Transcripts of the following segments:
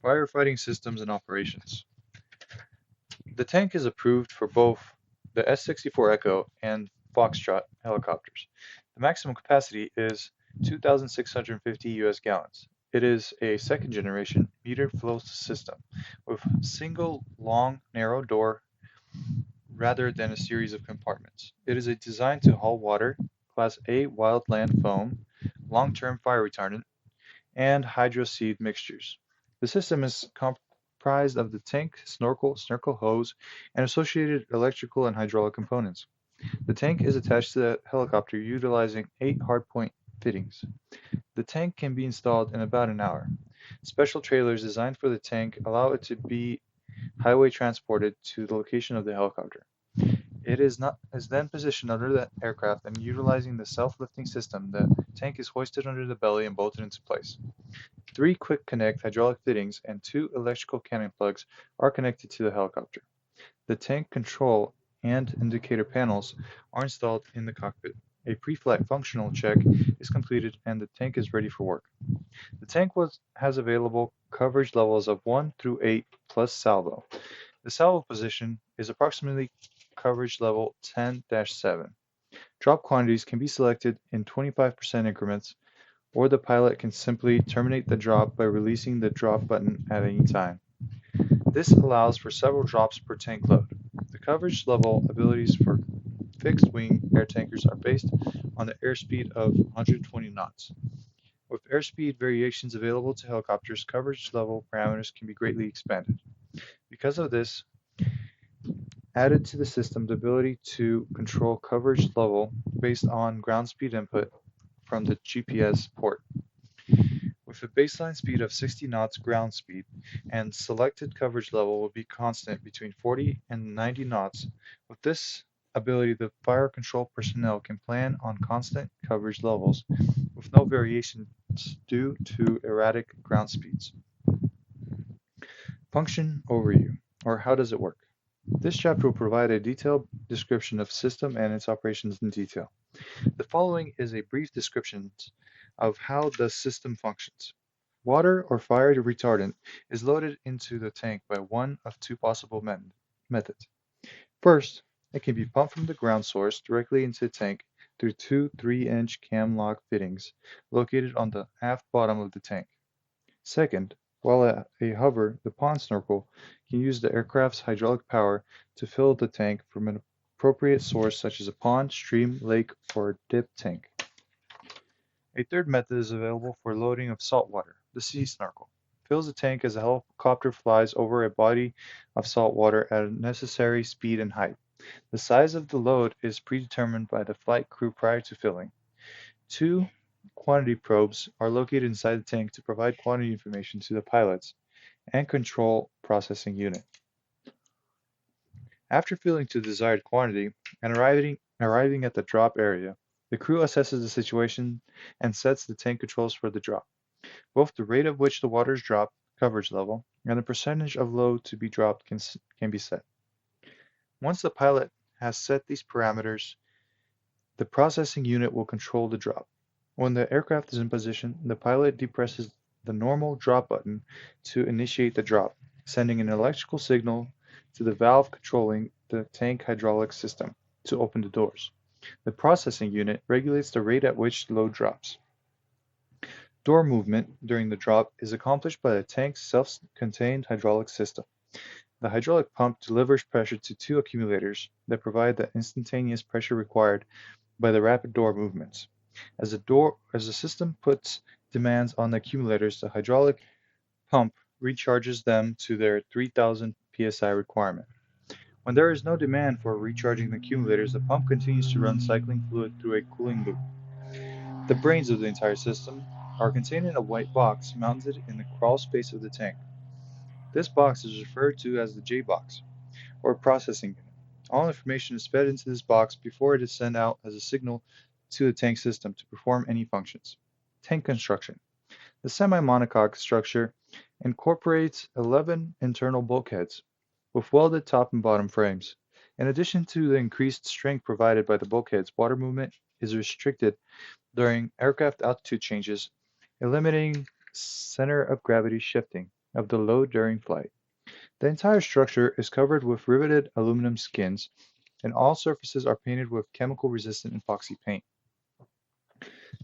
Firefighting systems and operations. The tank is approved for both the S-64 Echo and Foxtrot helicopters. The maximum capacity is 2,650 US gallons. It is a second generation metered flow system with single long narrow door rather than a series of compartments. It is designed to haul water, Class A wildland foam, long-term fire retardant, and hydroseed mixtures. The system is comprised of the tank, snorkel hose, and associated electrical and hydraulic components. The tank is attached to the helicopter utilizing 8 hardpoint fittings. The tank can be installed in about an hour. Special trailers designed for the tank allow it to be highway transported to the location of the helicopter. It is then positioned under the aircraft, and utilizing the self-lifting system, the tank is hoisted under the belly and bolted into place. Three quick connect hydraulic fittings and two electrical cannon plugs are connected to the helicopter. The tank control and indicator panels are installed in the cockpit. A pre-flight functional check is completed and the tank is ready for work. The tank has available coverage levels of 1 through 8 plus salvo. The salvo position is approximately coverage level 10-7. Drop quantities can be selected in 25% increments, or the pilot can simply terminate the drop by releasing the drop button at any time. This allows for several drops per tank load. The coverage level abilities for fixed-wing air tankers are based on the airspeed of 120 knots. With airspeed variations available to helicopters, coverage level parameters can be greatly expanded. Because of this, added to the system the ability to control coverage level based on ground speed input from the GPS port. With a baseline speed of 60 knots ground speed, and selected coverage level will be constant between 40 and 90 knots. With this ability, the fire control personnel can plan on constant coverage levels with no variations due to erratic ground speeds. Function overview, or how does it work? This chapter will provide a detailed description of system and its operations in detail. The following is a brief description of how the system functions. Water or fire retardant is loaded into the tank by one of two possible methods. First, it can be pumped from the ground source directly into the tank through two 3-inch cam lock fittings located on the aft bottom of the tank. Second, while at a hover, the pond snorkel can use the aircraft's hydraulic power to fill the tank from an appropriate source such as a pond, stream, lake, or dip tank. A third method is available for loading of salt water. The sea snorkel fills the tank as the helicopter flies over a body of salt water at a necessary speed and height. The size of the load is predetermined by the flight crew prior to filling. Two quantity probes are located inside the tank to provide quantity information to the pilots and control processing unit. After filling to the desired quantity and arriving at the drop area, the crew assesses the situation and sets the tank controls for the drop. Both the rate at which the water is dropped, coverage level, and the percentage of load to be dropped can be set. Once the pilot has set these parameters, the processing unit will control the drop. When the aircraft is in position, the pilot depresses the normal drop button to initiate the drop, sending an electrical signal to the valve controlling the tank hydraulic system to open the doors. The processing unit regulates the rate at which load drops. Door movement during the drop is accomplished by the tank's self-contained hydraulic system. The hydraulic pump delivers pressure to two accumulators that provide the instantaneous pressure required by the rapid door movements. As the system puts demands on the accumulators, the hydraulic pump recharges them to their 3000 psi requirement. When there is no demand for recharging the accumulators, the pump continues to run cycling fluid through a cooling loop. The brains of the entire system are contained in a white box mounted in the crawl space of the tank. This box is referred to as the J box, or processing unit. All information is fed into this box before it is sent out as a signal to the tank system to perform any functions. Tank construction. The semi-monocoque structure incorporates 11 internal bulkheads with welded top and bottom frames. In addition to the increased strength provided by the bulkheads, water movement is restricted during aircraft altitude changes, eliminating center of gravity shifting. of the load during flight. The entire structure is covered with riveted aluminum skins, and all surfaces are painted with chemical-resistant epoxy paint.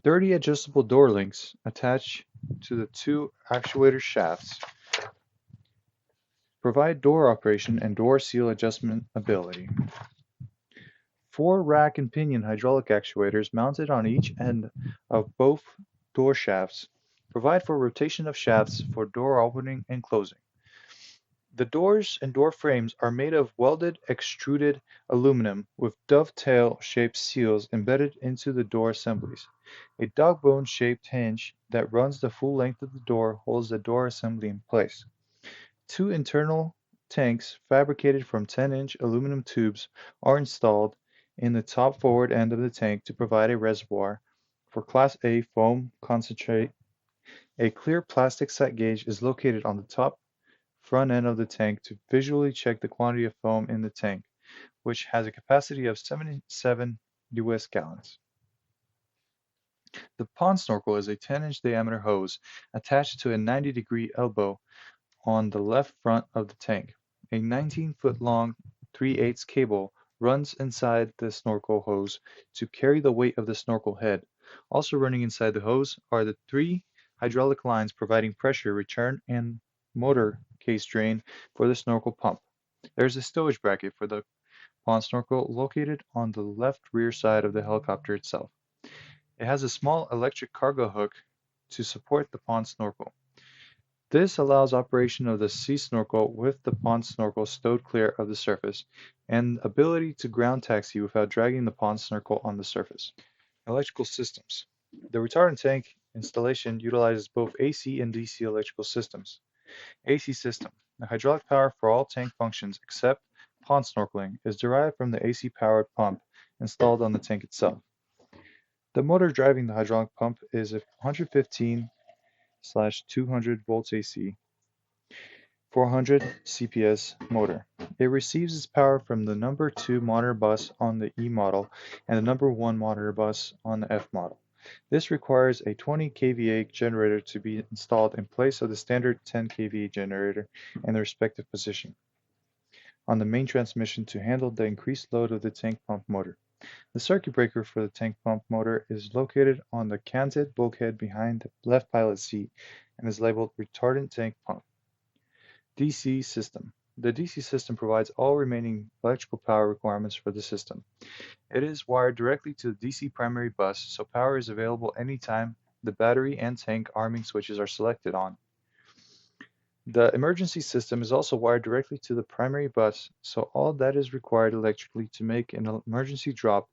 30 adjustable door links attached to the two actuator shafts provide door operation and door seal adjustment ability. 4 rack and pinion hydraulic actuators mounted on each end of both door shafts provide for rotation of shafts for door opening and closing. The doors and door frames are made of welded extruded aluminum with dovetail-shaped seals embedded into the door assemblies. A dog bone-shaped hinge that runs the full length of the door holds the door assembly in place. 2 internal tanks fabricated from 10-inch aluminum tubes are installed in the top forward end of the tank to provide a reservoir for Class A foam concentrate. A clear plastic set gauge is located on the top front end of the tank to visually check the quantity of foam in the tank, which has a capacity of 77 US gallons. The pond snorkel is a 10-inch diameter hose attached to a 90-degree elbow on the left front of the tank. A 19-foot long 3/8 cable runs inside the snorkel hose to carry the weight of the snorkel head. Also running inside the hose are the 3 hydraulic lines providing pressure, return, and motor case drain for the snorkel pump. There is a stowage bracket for the pond snorkel located on the left rear side of the helicopter itself. It has a small electric cargo hook to support the pond snorkel. This allows operation of the sea snorkel with the pond snorkel stowed clear of the surface, and ability to ground taxi without dragging the pond snorkel on the surface. Electrical systems. The retardant tank installation utilizes both AC and DC electrical systems. AC system. The hydraulic power for all tank functions except pond snorkeling is derived from the AC powered pump installed on the tank itself. The motor driving the hydraulic pump is a 115/200 volts AC, 400 CPS motor. It receives its power from the number 2 monitor bus on the E model and the number 1 monitor bus on the F model. This requires a 20 kVA generator to be installed in place of the standard 10 kVA generator in the respective position on the main transmission to handle the increased load of the tank pump motor. The circuit breaker for the tank pump motor is located on the canted bulkhead behind the left pilot seat and is labeled retardant tank pump. DC system. The DC system provides all remaining electrical power requirements for the system. It is wired directly to the DC primary bus, so power is available anytime the battery and tank arming switches are selected on. The emergency system is also wired directly to the primary bus, so all that is required electrically to make an emergency drop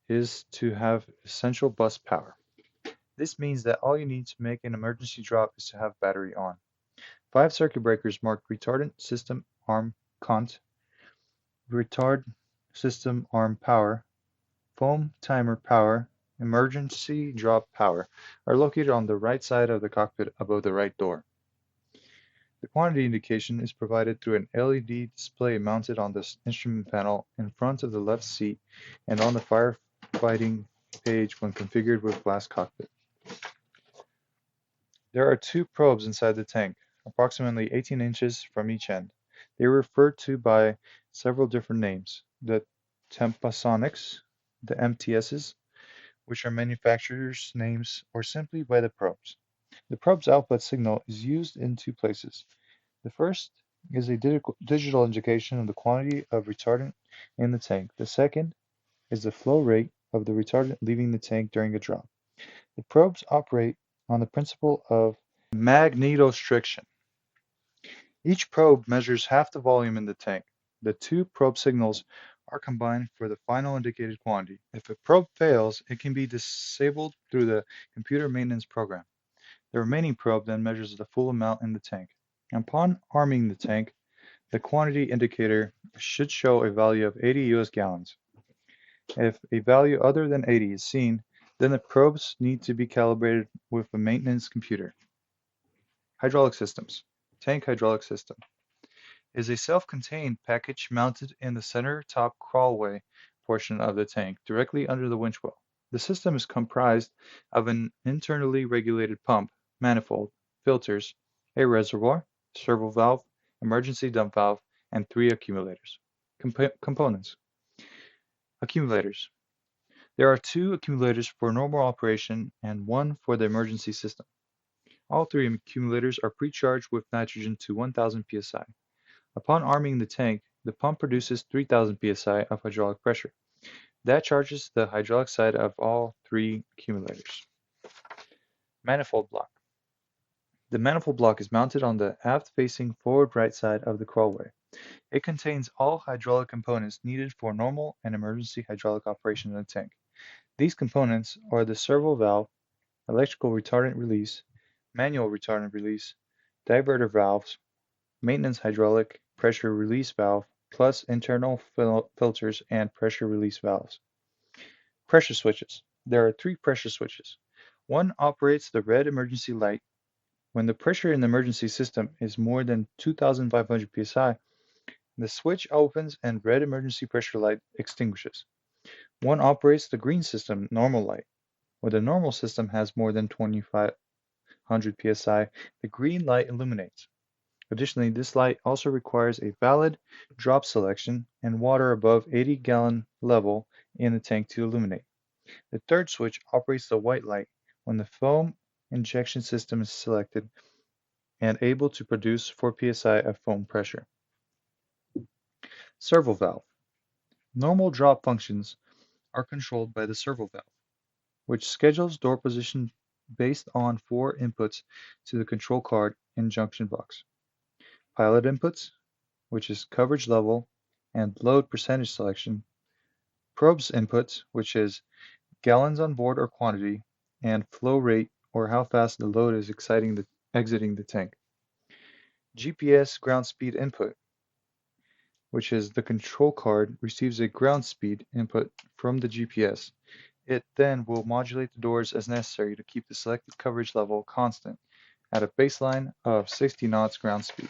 is to have essential bus power. This means that all you need to make an emergency drop is to have battery on. 5 circuit breakers marked retardant system arm cont, retard system arm power, foam timer power, emergency drop power are located on the right side of the cockpit above the right door. The quantity indication is provided through an LED display mounted on the instrument panel in front of the left seat and on the firefighting page when configured with glass cockpit. There are 2 probes inside the tank, approximately 18 inches from each end. They are referred to by several different names: the Tempasonics, the MTSs, which are manufacturers' names, or simply by the probes. The probe's output signal is used in 2 places. The first is a digital indication of the quantity of retardant in the tank. The second is the flow rate of the retardant leaving the tank during a drop. The probes operate on the principle of magnetostriction. Each probe measures half the volume in the tank. The 2 probe signals are combined for the final indicated quantity. If a probe fails, it can be disabled through the computer maintenance program. The remaining probe then measures the full amount in the tank. Upon arming the tank, the quantity indicator should show a value of 80 US gallons. If a value other than 80 is seen, then the probes need to be calibrated with a maintenance computer. Hydraulic systems. Tank hydraulic system is a self-contained package mounted in the center top crawlway portion of the tank, directly under the winch well. The system is comprised of an internally regulated pump, manifold, filters, a reservoir, servo valve, emergency dump valve, and 3 accumulators. Components. Accumulators. There are 2 accumulators for normal operation and 1 for the emergency system. All 3 accumulators are pre-charged with nitrogen to 1000 psi. Upon arming the tank, the pump produces 3000 psi of hydraulic pressure. That charges the hydraulic side of all 3 accumulators. Manifold block. The manifold block is mounted on the aft-facing forward right side of the crawlway. It contains all hydraulic components needed for normal and emergency hydraulic operation in the tank. These components are the servo valve, electrical retardant release, manual retardant release, diverter valves, maintenance hydraulic pressure release valve, plus internal filters and pressure release valves. Pressure switches. There are 3 pressure switches. One operates the red emergency light. When the pressure in the emergency system is more than 2,500 psi, the switch opens and red emergency pressure light extinguishes. One operates the green system normal light. When the normal system has more than 2,500 psi, the green light illuminates. Additionally, this light also requires a valid drop selection and water above 80-gallon level in the tank to illuminate. The third switch operates the white light when the foam injection system is selected and able to produce 4 psi of foam pressure. Servo valve. Normal drop functions are controlled by the servo valve, which schedules door position based on 4 inputs to the control card and junction box. Pilot inputs, which is coverage level and load percentage selection. Probes inputs, which is gallons on board or quantity, and flow rate or how fast the load is exiting the tank. GPS ground speed input, which is the control card receives a ground speed input from the GPS. It then will modulate the doors as necessary to keep the selected coverage level constant at a baseline of 60 knots ground speed.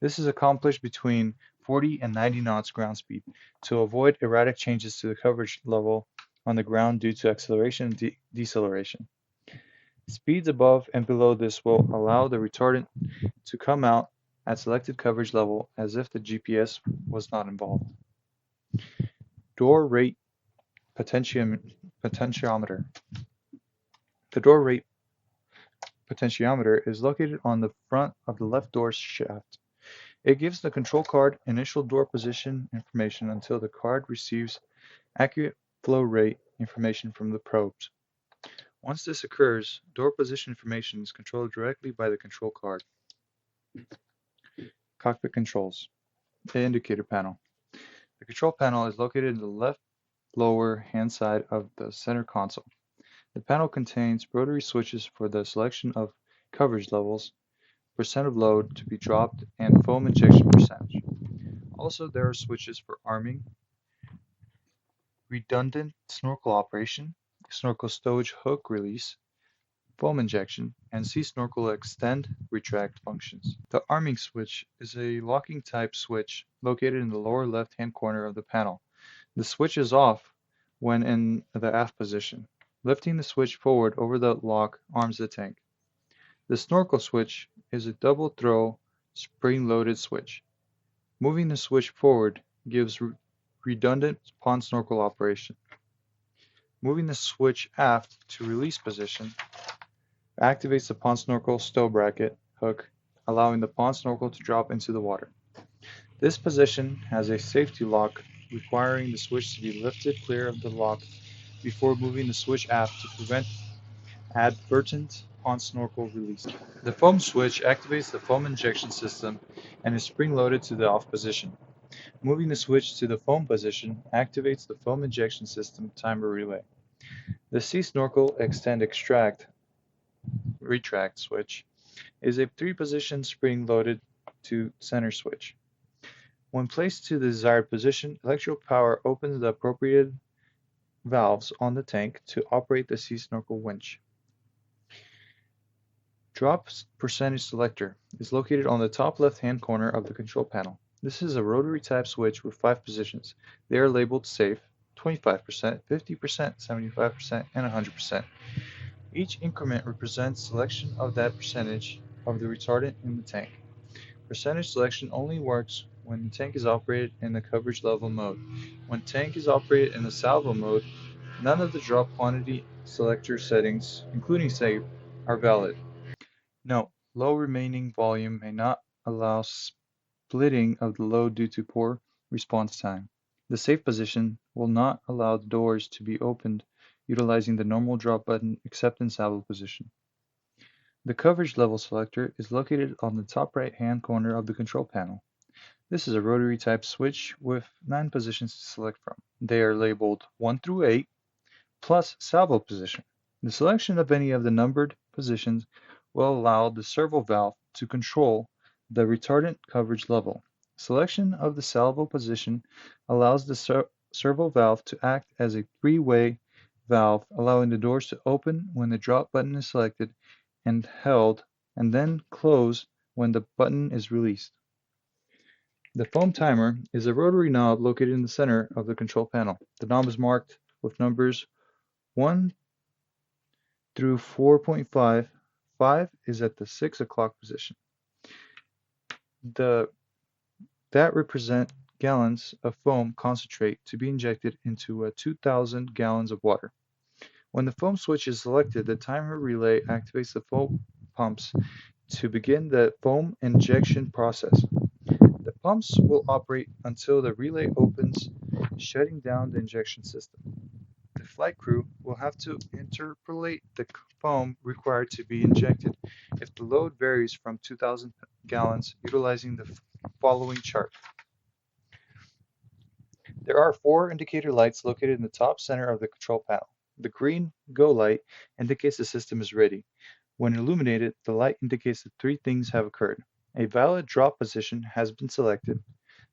This is accomplished between 40 and 90 knots ground speed to avoid erratic changes to the coverage level on the ground due to acceleration and deceleration. Speeds above and below this will allow the retardant to come out at selected coverage level as if the GPS was not involved. Door rate potentiometer. The door rate potentiometer is located on the front of the left door shaft. It gives the control card initial door position information until the card receives accurate flow rate information from the probes. Once this occurs, door position information is controlled directly by the control card. Cockpit controls. The indicator panel. The control panel is located in the left lower hand side of the center console. The panel contains rotary switches for the selection of coverage levels, percent of load to be dropped, and foam injection percentage. Also, there are switches for arming, redundant snorkel operation, snorkel stowage hook release, foam injection, and sea snorkel extend retract functions. The arming switch is a locking type switch located in the lower left hand corner of the panel. The switch is off when in the aft position. Lifting the switch forward over the lock arms the tank. The snorkel switch is a double throw spring-loaded switch. Moving the switch forward gives redundant pond snorkel operation. Moving the switch aft to release position activates the pond snorkel stow bracket hook, allowing the pond snorkel to drop into the water. This position has a safety lock requiring the switch to be lifted clear of the lock before moving the switch aft to prevent advertent pond snorkel release. The foam switch activates the foam injection system and is spring-loaded to the off position. Moving the switch to the foam position activates the foam injection system timer relay. The sea snorkel extend extract retract switch is a 3-position spring-loaded to center switch. When placed to the desired position, electrical power opens the appropriate valves on the tank to operate the sea snorkel winch. Drop percentage selector is located on the top left-hand corner of the control panel. This is a rotary type switch with 5 positions. They are labeled safe, 25%, 50%, 75%, and 100%. Each increment represents selection of that percentage of the retardant in the tank. Percentage selection only works when the tank is operated in the coverage level mode. When tank is operated in the salvo mode, none of the drop quantity selector settings, including save, are valid. Note: low remaining volume may not allow splitting of the load due to poor response time. The safe position will not allow the doors to be opened utilizing the normal drop button except in salvo position. The coverage level selector is located on the top right hand corner of the control panel. This is a rotary type switch with 9 positions to select from. They are labeled 1 through 8 plus salvo position. The selection of any of the numbered positions will allow the servo valve to control the retardant coverage level. Selection of the salvo position allows the servo valve to act as a three-way valve, allowing the doors to open when the drop button is selected and held, and then close when the button is released. The foam timer is a rotary knob located in the center of the control panel. The knob is marked with numbers 1 through 4.5. 5 is at the 6 o'clock position. That represent gallons of foam concentrate to be injected into 2,000 gallons of water. When the foam switch is selected, the timer relay activates the foam pumps to begin the foam injection process. The pumps will operate until the relay opens, shutting down the injection system. The flight crew will have to interpolate the foam required to be injected if the load varies from 2,000 gallons, utilizing the following chart. There are 4 indicator lights located in the top center of the control panel. The green go light indicates the system is ready. When illuminated, the light indicates that 3 things have occurred. A valid drop position has been selected.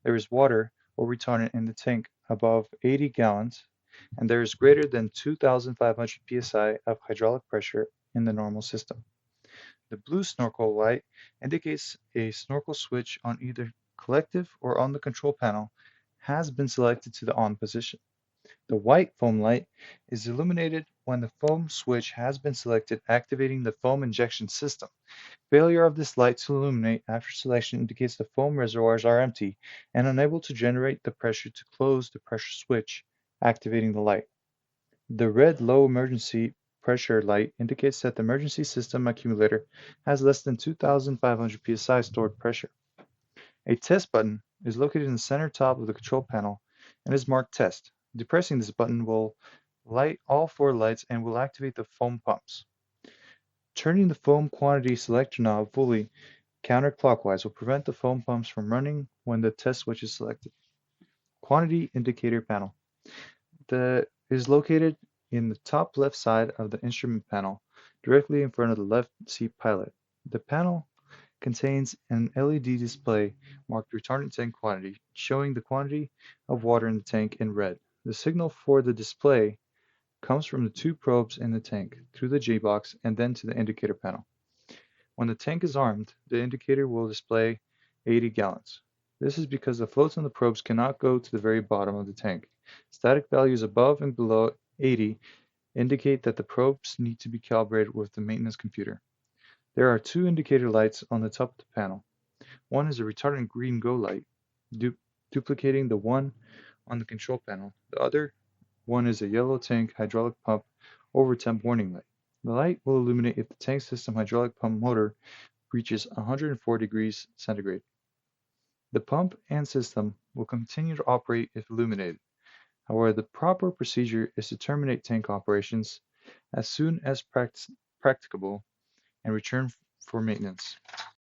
There is water or retardant in the tank above 80 gallons, and there is greater than 2,500 psi of hydraulic pressure in the normal system. The blue snorkel light indicates a snorkel switch on either collective or on the control panel has been selected to the on position. The white foam light is illuminated when the foam switch has been selected, activating the foam injection system. Failure of this light to illuminate after selection indicates the foam reservoirs are empty and unable to generate the pressure to close the pressure switch, activating the light. The red low emergency pressure light indicates that the emergency system accumulator has less than 2,500 psi stored pressure. A test button is located in the center top of the control panel and is marked test. Depressing this button will light all 4 lights and will activate the foam pumps. Turning the foam quantity selector knob fully counterclockwise will prevent the foam pumps from running when the test switch is selected. Quantity indicator panel is located in the top left side of the instrument panel, directly in front of the left seat pilot. The panel contains an LED display marked retardant tank quantity, showing the quantity of water in the tank in red. The signal for the display comes from the 2 probes in the tank, through the J-box, and then to the indicator panel. When the tank is armed, the indicator will display 80 gallons. This is because the floats on the probes cannot go to the very bottom of the tank. Static values above and below 80 indicate that the probes need to be calibrated with the maintenance computer. There are 2 indicator lights on the top of the panel. One is a retardant green go light, duplicating the one on the control panel. The other one is a yellow tank hydraulic pump over temp warning light. The light will illuminate if the tank system hydraulic pump motor reaches 104 degrees centigrade. The pump and system will continue to operate if illuminated. However, the proper procedure is to terminate tank operations as soon as practicable and return for maintenance.